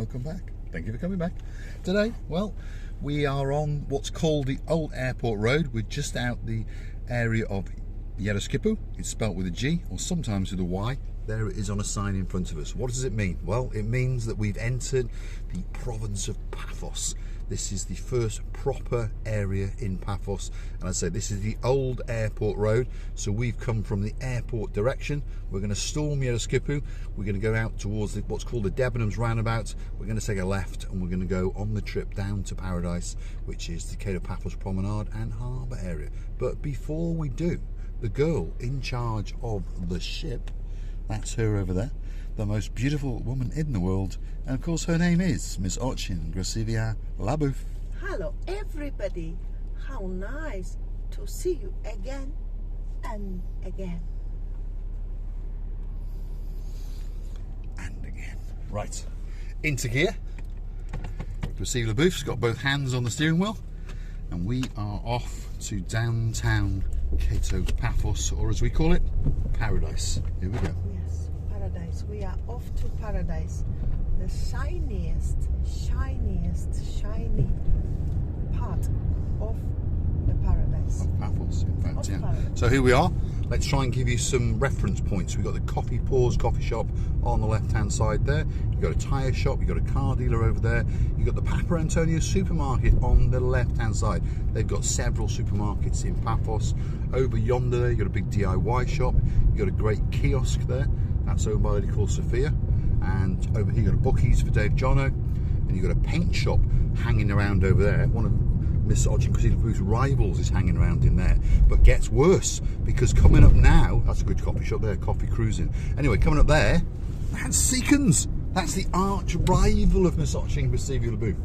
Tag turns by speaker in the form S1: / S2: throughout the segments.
S1: welcome back. Thank you for coming back. Today, well, we are on what's called the Old Airport Road. We're just out the area of Yeroskipou. It's spelt with a G or sometimes with a Y. There it is on a sign in front of us. What does it mean? Well, it means that we've entered the province of Paphos. This is the first proper area in Paphos, and I say this is the Old Airport Road. So we've come from the airport direction. We're going to storm Yeroskipou. We're going to go out towards what's called the Debenhams roundabout. We're going to take a left, and we're going to go on the trip down to Paradise, which is the Cape of Paphos Promenade and harbour area. But before we do, the girl in charge of the ship, that's her over there, the most beautiful woman in the world, and of course her name is Miss Yeroskipou.
S2: Hello everybody, how nice to see you again and again.
S1: And again. Right, into gear. Yeroskipou's got both hands on the steering wheel, and we are off to downtown Cape Paphos, or as we call it, Paradise. Here we go.
S2: Yes, Paradise. We are off to Paradise. The shiniest shiny part of the Paradise.
S1: Of Paphos, in fact, yeah.
S2: Paradise.
S1: So here we are. Let's try and give you some reference points. We've got the Coffee Paws coffee shop on the left-hand side there. You've got a tyre shop, you've got a car dealer over there. You've got the Paphos supermarket on the left-hand side. They've got several supermarkets in Paphos. Over yonder there, you've got a big DIY shop. You've got a great kiosk there. That's owned by a lady called Sophia. And over here, you've got a bookies for Dave Jono. And you've got a paint shop hanging around over there. One of Miss Yeroskipou's rivals is hanging around in there. But gets worse, because coming up now, that's a good coffee shop there, Coffee Cruising. Anyway, coming up there, that's Seekins. That's the arch rival of Miss Yeroskipou.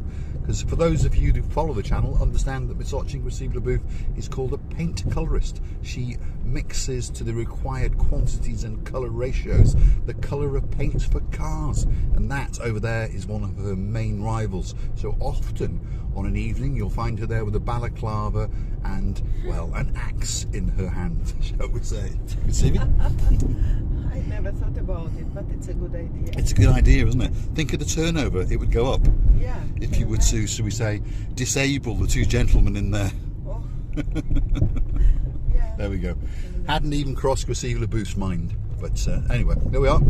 S1: Because for those of you who follow the channel, understand that Miss Yeroskipou is called a paint colorist. She mixes to the required quantities and colour ratios the colour of paints for cars. And that over there is one of her main rivals. So often on an evening you'll find her there with a balaclava and, well, an axe in her hand, shall we say. You see me?
S2: I never thought about it, but it's a good idea.
S1: It's a good idea, isn't it? Think of the turnover it would go up.
S2: Yeah.
S1: If you were to, so we say, disable the two gentlemen in there.
S2: Oh. Yeah.
S1: There we go. Hadn't even crossed Yeroskipou's mind. But anyway, there we are.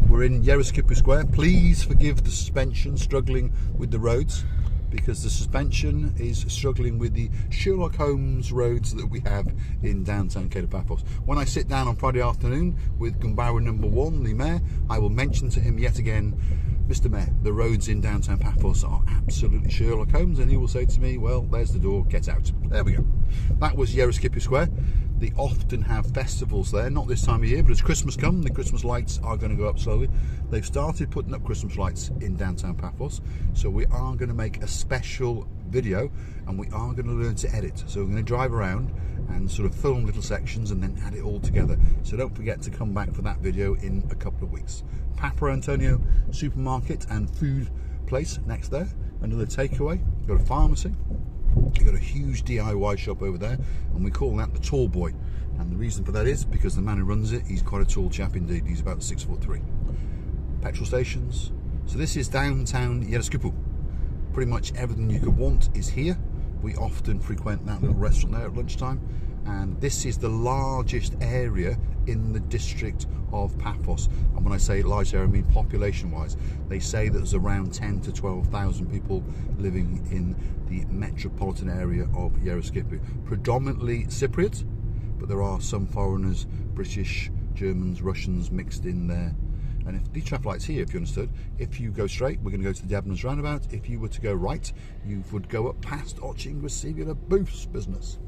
S1: We're in Yeroskipou Square. Please forgive the suspension struggling with the roads, because the suspension is struggling with the Sherlock Holmes roads that we have in downtown Cape of Paphos. When I sit down on Friday afternoon with Gumbawa number 1, the mayor, I will mention to him yet again, Mr. Mayor, the roads in downtown Paphos are absolutely Sherlock Holmes, and he will say to me, well, there's the door, get out. There we go. That was Yeroskipou Square. They often have festivals there, not this time of year, but as Christmas comes, the Christmas lights are going to go up slowly. They've started putting up Christmas lights in downtown Paphos, so we are going to make a special video, and we are going to learn to edit. So we're going to drive around and sort of film little sections and then add it all together. So don't forget to come back for that video in a couple of weeks. Paphos supermarket and food place next there. Another takeaway. You've got a pharmacy. You've got a huge DIY shop over there, and we call that the Tall Boy. And the reason for that is because the man who runs it, he's quite a tall chap indeed. He's about 6'3". Petrol stations. So this is downtown Yeroskipou. Pretty much everything you could want is here. We often frequent that little restaurant there at lunchtime, and this is the largest area in the district of Paphos. And when I say large area, I mean population wise. They say that there's around 10 to 12,000 people living in the metropolitan area of Yeroskipou. Predominantly Cypriot, but there are some foreigners, British, Germans, Russians mixed in there. And if the traffic lights here, if you understood, if you go straight, we're going to go to the Debenhams roundabout. If you were to go right, you would go up past Yeroskipou's business,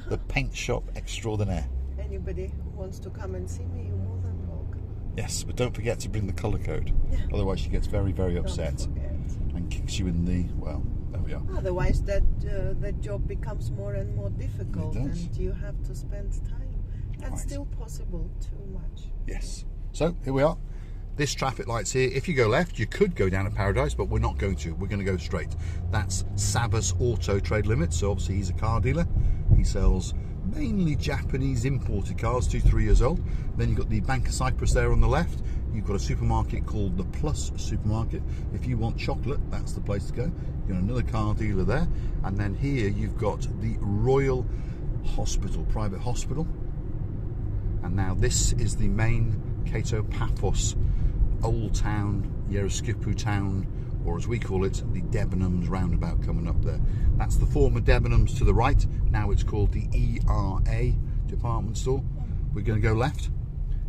S1: the paint shop extraordinaire.
S2: Anybody who wants to come and see me, you're more than welcome.
S1: Yes, but don't forget to bring the colour code. Otherwise she gets very, very upset and kicks you in the, well, there we are.
S2: Otherwise that job becomes more and more difficult, and you have to spend time. And still possible too much.
S1: Yes. So here we are. This traffic light's here. If you go left, you could go down at Paradise, but we're not going to. We're going to go straight. That's Savas Auto Trade Limit. So obviously he's a car dealer. He sells mainly Japanese imported cars, 2 to 3 years old. Then you've got the Bank of Cyprus there on the left. you've got a supermarket called the Plus Supermarket. If you want chocolate, that's the place to go. You've got another car dealer there. And then here you've got the Royal Hospital, private hospital. And now this is the main Kato Paphos Old Town, Yeroskipou Town, or as we call it, the Debenhams roundabout coming up there. That's the former Debenhams to the right. Now it's called the ERA department store. We're going to go left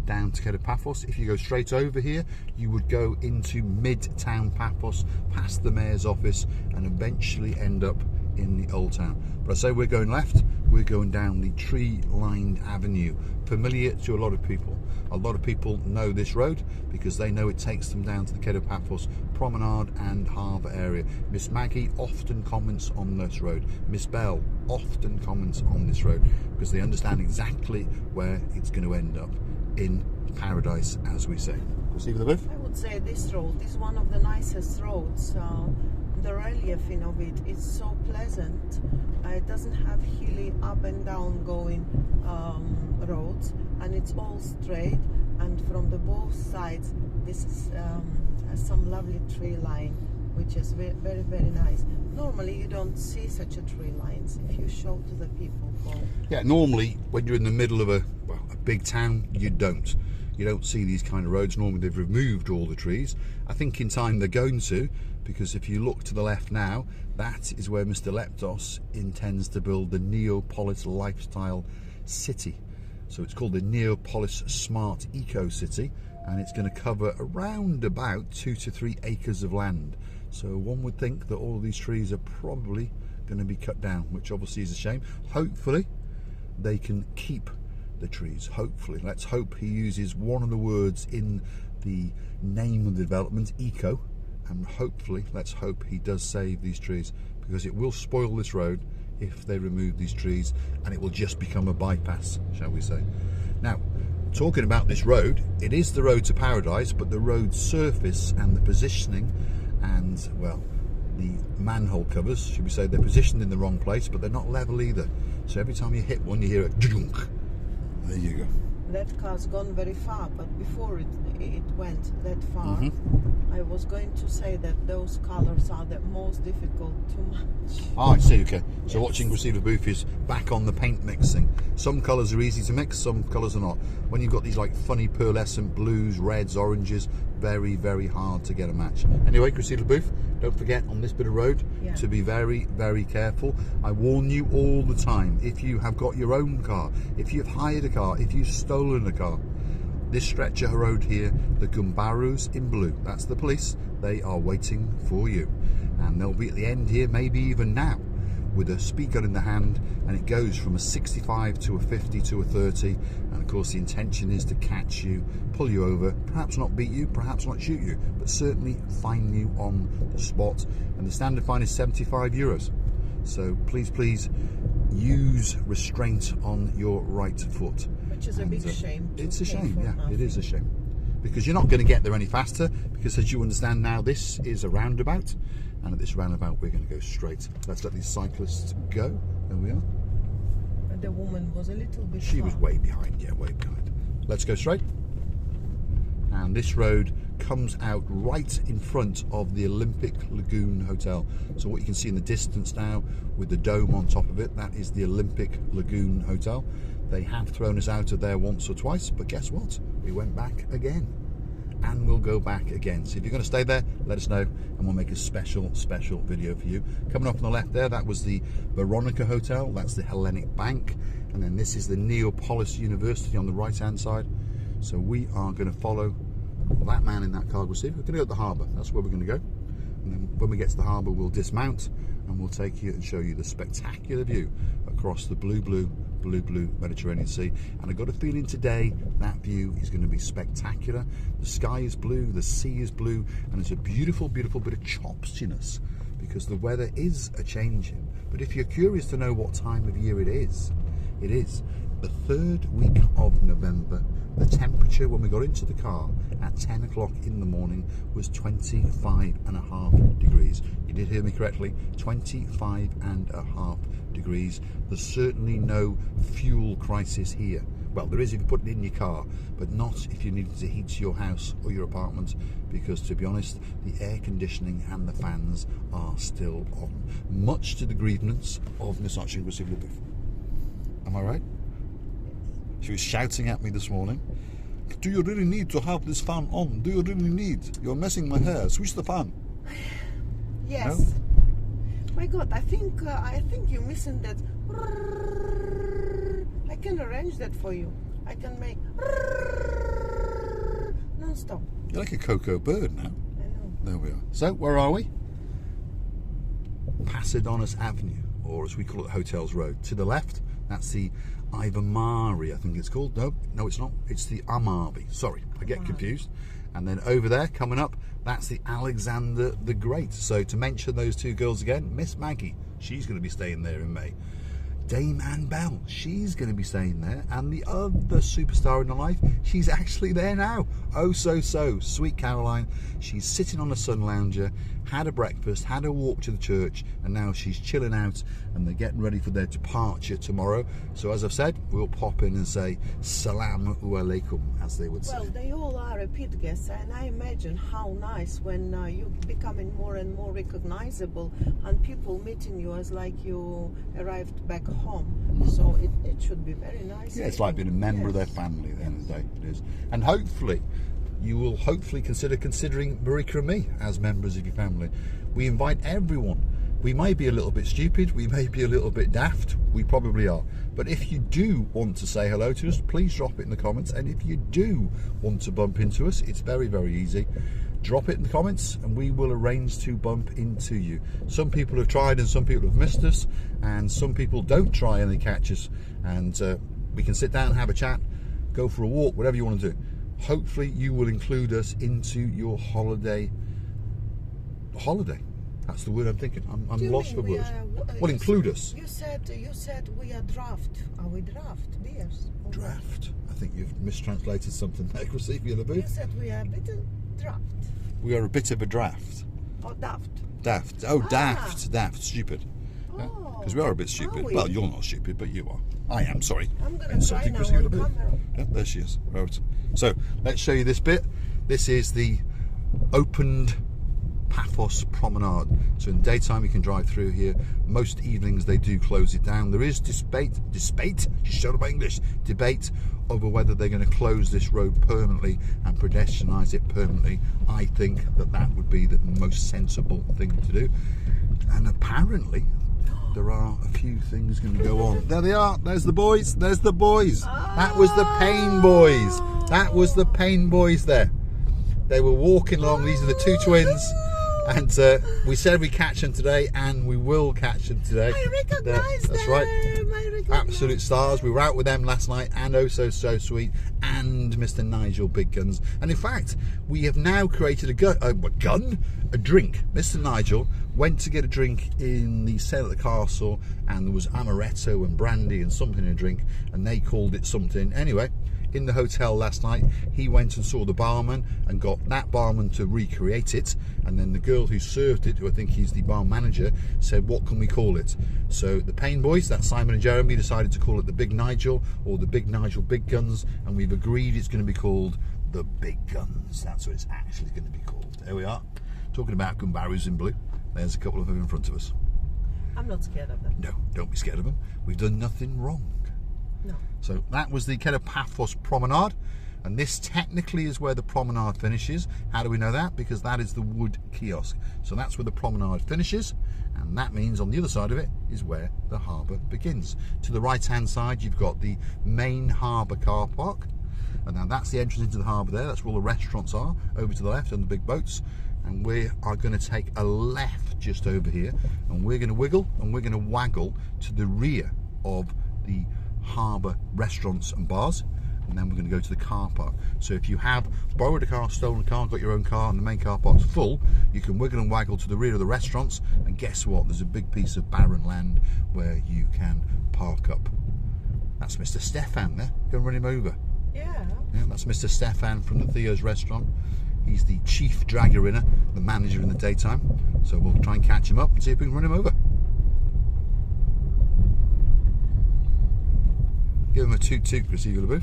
S1: down to Kato Paphos. If you go straight over here, you would go into Midtown Paphos, past the mayor's office, and eventually end up in the old town. But I say we're going left, we're going down the tree-lined avenue, familiar to a lot of people. A lot of people know this road because they know it takes them down to the Kato Paphos promenade and harbour area. Miss Maggie often comments on this road. Miss Bell often comments on this road because they understand exactly where it's going to end up, in paradise, as we say. See the booth?
S2: I would say this road is one of the nicest roads. The relief of it is so pleasant. It doesn't have hilly up and down going roads, and it's all straight, and from the both sides this is, has some lovely tree line, which is very, very, very nice. Normally you don't see such a tree lines if you show to the people.
S1: Yeah, normally when you're in the middle of a big town, you don't see these kind of roads. Normally they've removed all the trees. I think in time they're going to, because if you look to the left now, that is where Mr. Leptos intends to build the Neopolis lifestyle city. So it's called the Neopolis Smart Eco City, and it's going to cover around about 2 to 3 acres of land. So one would think that all of these trees are probably going to be cut down, which obviously is a shame. Hopefully they can keep the trees. Hopefully, let's hope he uses one of the words in the name of the development, eco, and hopefully let's hope he does save these trees, because it will spoil this road if they remove these trees, and it will just become a bypass, shall we say. Now, talking about this road, it is the road to paradise, but the road surface and the positioning and, well, the manhole covers, should we say, they're positioned in the wrong place, but they're not level either. So every time you hit one, you hear a dunk. There you go.
S2: That car's gone very far, but before it went that far, I was going to say that those colours are the most difficult to match.
S1: Ah, I see, okay. So
S2: yes.
S1: watching Receiver Booth is back on the paint mixing. Some colours are easy to mix, some colours are not. When you've got these like funny pearlescent blues, reds, oranges, very, very hard to get a match. Anyway, Receiver Booth, don't forget on this bit of road to be very, very careful. I warn you all the time, if you have got your own car, if you've hired a car, if you've stolen a car, this stretch of road here, the Gumbarus in blue, that's the police, they are waiting for you. And they'll be at the end here, maybe even now, with a speed gun in the hand, and it goes from a 65 to a 50 to a 30, and of course the intention is to catch you, pull you over, perhaps not beat you, perhaps not shoot you, but certainly fine you on the spot. And the standard fine is €75. So please, please use restraint on your right foot.
S2: Which is a big shame.
S1: It's a shame, yeah, it is a shame. Because you're not going to get there any faster, because as you understand now, this is a roundabout, and at this roundabout we're going to go straight. Let's let these cyclists go. There we are.
S2: And the woman was a little bit
S1: She
S2: far.
S1: was way behind, yeah, way behind. Let's go straight. And this road comes out right in front of the Olympic Lagoon Hotel. So what you can see in the distance now with the dome on top of it, that is the Olympic Lagoon Hotel. They have thrown us out of there once or twice, but guess what? We went back again. And we'll go back again. So if you're going to stay there, let us know, and we'll make a special video for you. Coming up on the left there, that was the Veronica Hotel, that's the Hellenic Bank, and then this is the Neopolis University on the right hand side. So we are going to follow that man in that cargo receiver. We're going to go to the harbour, that's where we're going to go. And then when we get to the harbour, we'll dismount and we'll take you and show you the spectacular view across the blue Mediterranean Sea. And I've got a feeling today that view is going to be spectacular. The sky is blue, the sea is blue, and it's a beautiful bit of chopsiness because the weather is a changing. But if you're curious to know what time of year it is the 3rd week of November. The temperature when we got into the car at 10 o'clock in the morning was 25.5 degrees. You did hear me correctly, 25.5 degrees. There's certainly no fuel crisis here. Well, there is if you put it in your car, but not if you need to heat your house or your apartment, because to be honest, the air conditioning and the fans are still on, much to the grievance of Miss Yeroskipou. Am I right? She was shouting at me this morning. Do you really need to have this fan on? Do you really need? You're messing my hair. Switch the fan.
S2: Yes.
S1: No?
S2: My God, I think you're missing that. I can arrange that for you. I can make non-stop.
S1: You're like a cocoa bird now.
S2: I know.
S1: There we are. So, where are we? Passidonis Avenue, or as we call it, Hotels Road. To the left, that's the Ivamari, I think it's called. No, it's not. It's the Amarby. Sorry, I get confused. And then over there, coming up, that's the Alexander the Great. So to mention those two girls again, Miss Maggie, she's going to be staying there in May. Dame Anne Bell, she's going to be staying there. And the other superstar in her life, she's actually there now. Oh, so sweet Caroline. She's sitting on a sun lounger, had a breakfast, had a walk to the church, and now she's chilling out, and they're getting ready for their departure tomorrow. So as I've said, we'll pop in and say Salaam alaikum, as they would say.
S2: Well, they all are repeat guests, and I imagine how nice when you're becoming more and more recognizable, and people meeting you as like you arrived back home. So it should be very nice.
S1: Yeah, it's like being a member of their family at the end of the day. It is. And hopefully you will considering Marika and me as members of your family. We invite everyone. We may be a little bit stupid, we may be a little bit daft, we probably are. But if you do want to say hello to us, please drop it in the comments. And if you do want to bump into us, it's very, very easy. Drop it in the comments and we will arrange to bump into you. Some people have tried and some people have missed us, and some people don't try and they catch us, and we can sit down and have a chat, go for a walk, whatever you want to do. Hopefully you will include us into your holiday. That's the word I'm thinking. I'm lost for words. Well, include us.
S2: You said we are draft. Are we draft beers?
S1: Draft. I think you've mistranslated something there, Yeroskipou.
S2: You said we are a bit of draft.
S1: We are a bit of a draft.
S2: Oh, daft.
S1: Daft. Oh, daft. Stupid. Because we are a bit stupid. Well, you're not stupid, but you are. I am, sorry.
S2: I'm going to try now on camera.
S1: Yeah, there she is. Right. So, let's show you this bit. This is the opened Paphos Promenade. So in the daytime you can drive through here. Most evenings they do close it down. There is debate, just showed up my English, debate over whether they're going to close this road permanently and pedestrianise it permanently. I think that would be the most sensible thing to do. And apparently there are a few things going to go on. There they are. There's the boys. There's the boys. That was the Pain Boys. That was the Pain Boys there. They were walking along. These are the two twins. And we said we'd catch them today, and we will catch them today.
S2: I recognise them.
S1: That's right. Absolute stars. We were out with them last night, and oh so sweet, and Mr. Nigel Big Guns. And in fact, we have now created a drink. Mr. Nigel went to get a drink in the sale at the castle, and there was amaretto and brandy and something in a drink, and they called it something. Anyway, in the hotel last night, he went and saw the barman and got that barman to recreate it, and then the girl who served it, who I think he's the bar manager, said, what can we call it? So the Pain Boys, that's Simon and Jeremy, decided to call it the Big Nigel, or the Big Nigel Big Guns, and we've agreed it's going to be called the Big Guns. That's what it's actually going to be called. There we are, talking about gumbarus in blue. There's a couple of them in front of us.
S2: I'm not scared of them.
S1: No, don't be scared of them. We've done nothing wrong.
S2: No.
S1: So that was the kind of Paphos Promenade, and this technically is where the promenade finishes. How do we know that? Because that is the wood kiosk. So that's where the promenade finishes, and that means on the other side of it is where the harbour begins. To the right hand side you've got the main harbour car park, and now that's the entrance into the harbour there. That's where all the restaurants are, over to the left, and the big boats. And we are going to take a left just over here, and we're going to wiggle and we're going to waggle to the rear of the harbour restaurants and bars, and then we're going to go to the car park. So if you have borrowed a car, stolen a car, got your own car, and the main car park's full, you can wiggle and waggle to the rear of the restaurants, and guess what? There's a big piece of barren land where you can park up. That's Mr. Stefan there. Go and run him over.
S2: Yeah,
S1: that's Mr. Stefan from the Theo's restaurant. He's the chief dragger-inner, the manager in the daytime. So we'll try and catch him up and see if we can run him over. Give him a toot toot, Yeroskipou.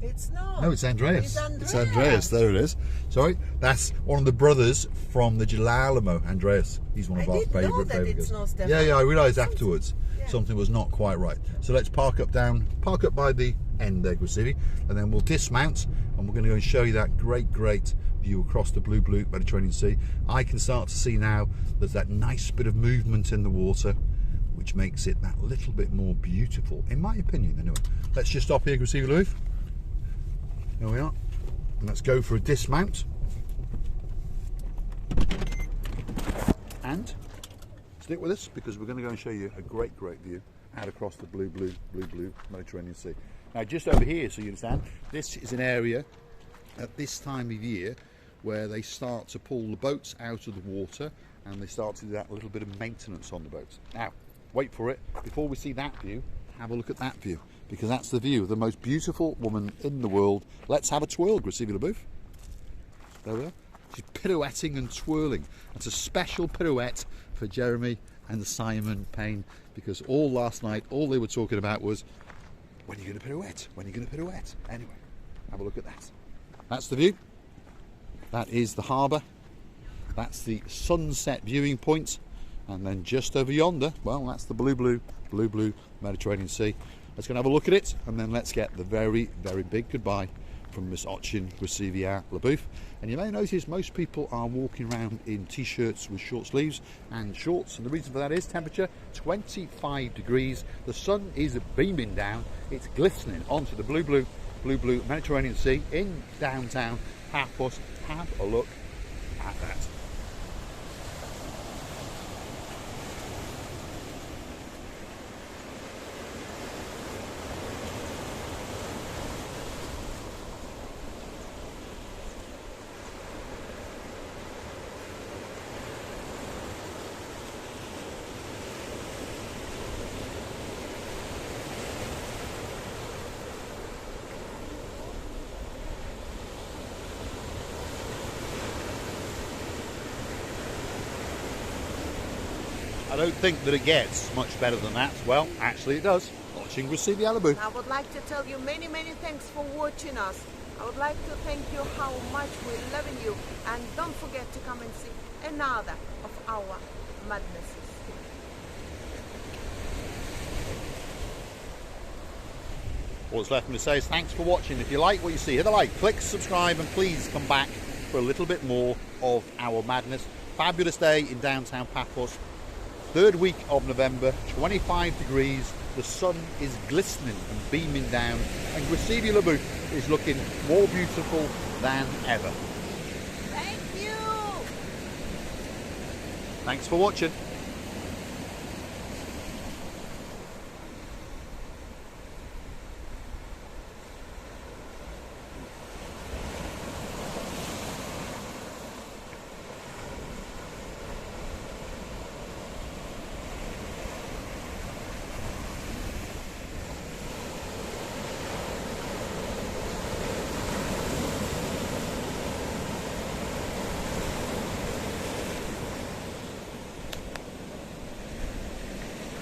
S2: It's not.
S1: No, it's Andreas.
S2: It's
S1: Andreas. There it is. Sorry, that's one of the brothers from the Girolamo. Andreas. He's one of our favourite
S2: it's not Stefan.
S1: Yeah, I realised afterwards
S2: Yeah.
S1: something was not quite right. So let's park up by the end there, Yeroskipou, and then we'll dismount and we're going to go and show you that great view across the blue Mediterranean Sea. I can start to see now there's that nice bit of movement in the water, which makes it that little bit more beautiful, in my opinion. Anyway, let's just stop here, Yeroskipou. There we are. And let's go for a dismount. And stick with us because we're going to go and show you a great view out across the blue Mediterranean Sea. Now, just over here, so you understand, this is an area at this time of year where they start to pull the boats out of the water and they start to do that little bit of maintenance on the boats. Now, wait for it. Before we see that view, have a look at that view, because that's the view of the most beautiful woman in the world. Let's have a twirl, Yeroskipou. There we are. She's pirouetting and twirling. It's a special pirouette for Jeremy and Simon Payne, because all last night, all they were talking about was, when are you going to pirouette? When are you going to pirouette? Anyway, have a look at that. That's the view. That is the harbour. That's the sunset viewing point. And then just over yonder, well, that's the blue Mediterranean Sea. Let's go and have a look at it, and then let's get the very big goodbye from Miss Ochin Yeroskipou. And you may notice most people are walking around in t-shirts with short sleeves and shorts, and the reason for that is temperature 25 degrees. The sun is beaming down. It's glistening onto the blue Mediterranean Sea in downtown Paphos. Have a look at that. I don't think that it gets much better than that. Well, actually it does. Watching Yeroskipou.
S2: I would like to tell you many thanks for watching us. I would like to thank you how much we're loving you, and don't forget to come and see another of our madnesses.
S1: All that's left for me to say is thanks for watching. If you like what you see, hit the like, click subscribe, and please come back for a little bit more of our madness. Fabulous day in downtown Paphos. 3rd week of November, 25 degrees, the sun is glistening and beaming down, and Yeroskipou is looking more beautiful than ever.
S2: Thank you!
S1: Thanks for watching.